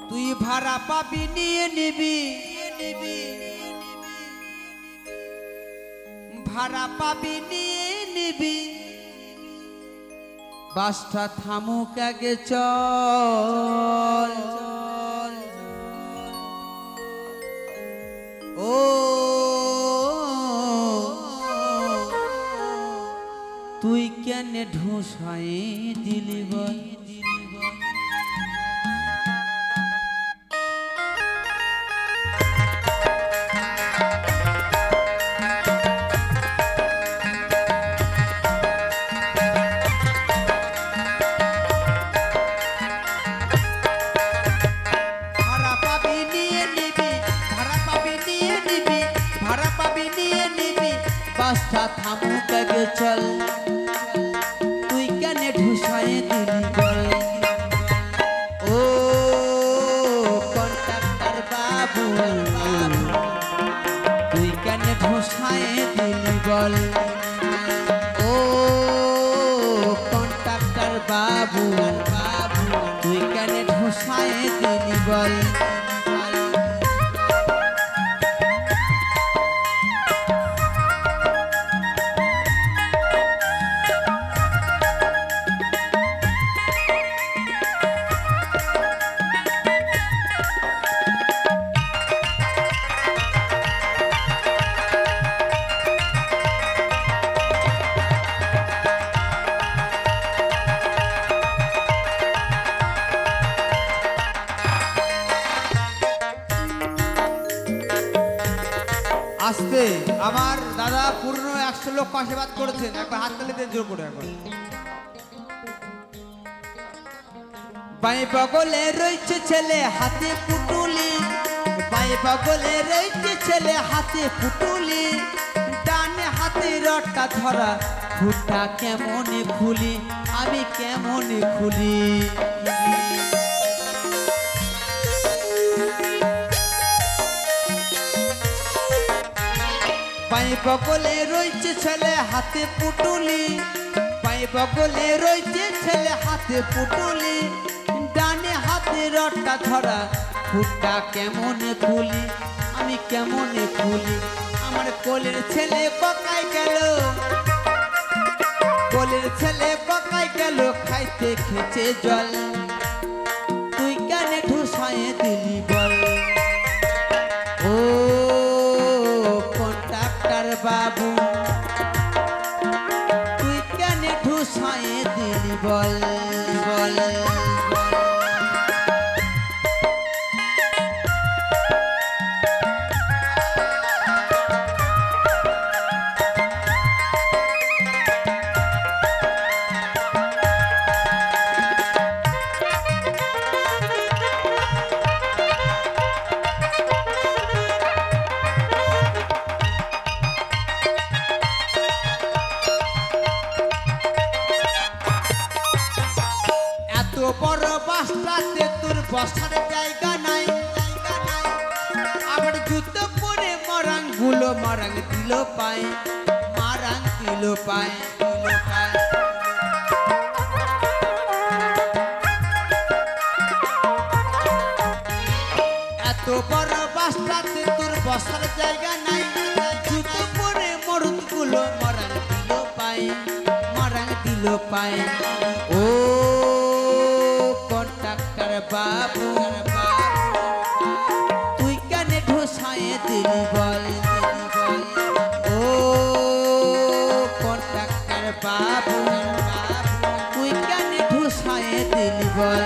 তুই ভাড়া পাবি নিয়ে নিবি ভাড়া পাবি নিয়ে নিবি বাসটা থামুক আগে চল ও তুই কেন ঢুসাই দিলি বল বাসটা থামুক আগে চল তুই কেন ঢুসাই দিলি বল ও কন্ট্রাক্টর বাবু তুই কেন ঢুসাই দিলি বল ও কন্ট্রাক্টর বাবু তুই কেন ঢুসাই দিলি বল আস্তে আমার দাদা পূর্ণ 100 লোক আশীর্বাদ করেছেন একবার হাত তালি দেন জোর করে একবার বাই বগলে রয়েছে ছেলে হাতে পুটুলি বাই বগলে রয়েছে ছেলে হাতে পুটুলি ডানে হাতে রডটা ধরা ফুটা কেমন খুলি আমি কেমন খুলি পাই বগলে রয়েছে ছেলে হাতে পুটুলি পাই বগলে রয়েছে ছেলে হাতে পুটুলি ডানে হাতে রডটা ধরা ফুটা কেমন খুলি আমি কেমন খুলি আমার কোলের ছেলে বকাই গেল কোলের ছেলে বকাই গেল খাইতে খেছে জল তুই কেন ঢুসাই দিলি বল ও বাবু তুই কেন ঢুসাই দিলি বল বল বড় বাসটাতে তোর বসার জায়গা নাই আবার জুতো পরে মারাং গুলো মারাং দিল পায় মারাং দিল পায় এত বড় বাসটাতে তোর বসার জায়গা নাই জুতো পরে মরুদ গুলো মারাং দিল পায় মারাং দিল পায় ও বাবু তুই কেন ঢুসাই দিলি বল ও কন্ট্রাক্টর বাবু তুই কেন ঢুসাই দিলি বল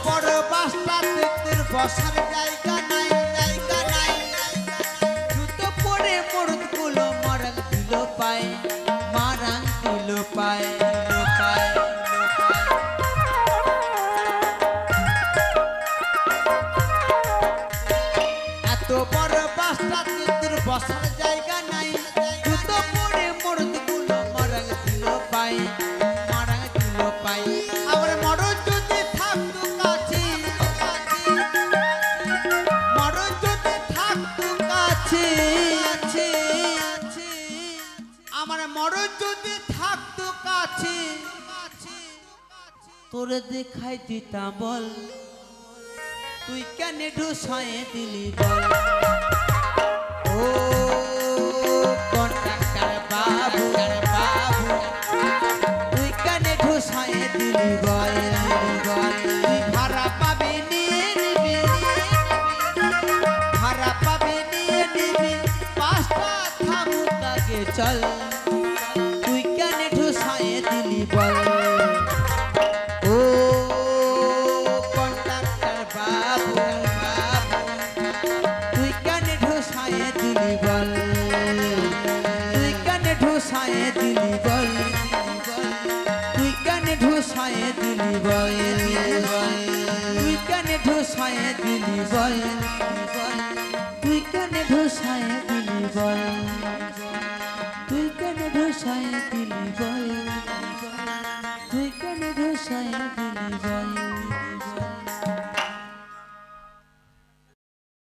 বড় বাসটাতে তোর বসার জায়গা নাই জুতো পরে মরুদ গুলো মারাং দিল পায় মারাং দিল পায় এত বড় বাসটাতে তোর বসার জায়গা নাই জুতো পরে মরণ যদি থাকতো কাছে তোরে দেখাই দিতাম বল তুই কেন ঢুসায়ে দিলি বল ও কন্ট্রাক্টর বাবু তুই কেন ঢুসায়ে দিলি বল তুই ভাড়া পাবি নিয়ে নিবি ভাড়া পাবি নিয়ে নিবি পাঁচটা থামুক আগে চল তুই কেন ঢুসায়ে দিলি বল ও কন্ট্রাক্টর বাবু তুই কেন ঢুসায়ে দিলি বল তুই কেন ঢুসায়ে দিলি বল তুই কেন ঢুসায়ে দিলি বল তুই কেন ঢুসায়ে দিলি বল তুই কেন ঢুসায়ে দিলি বল তুই কেন ঢুসায়ে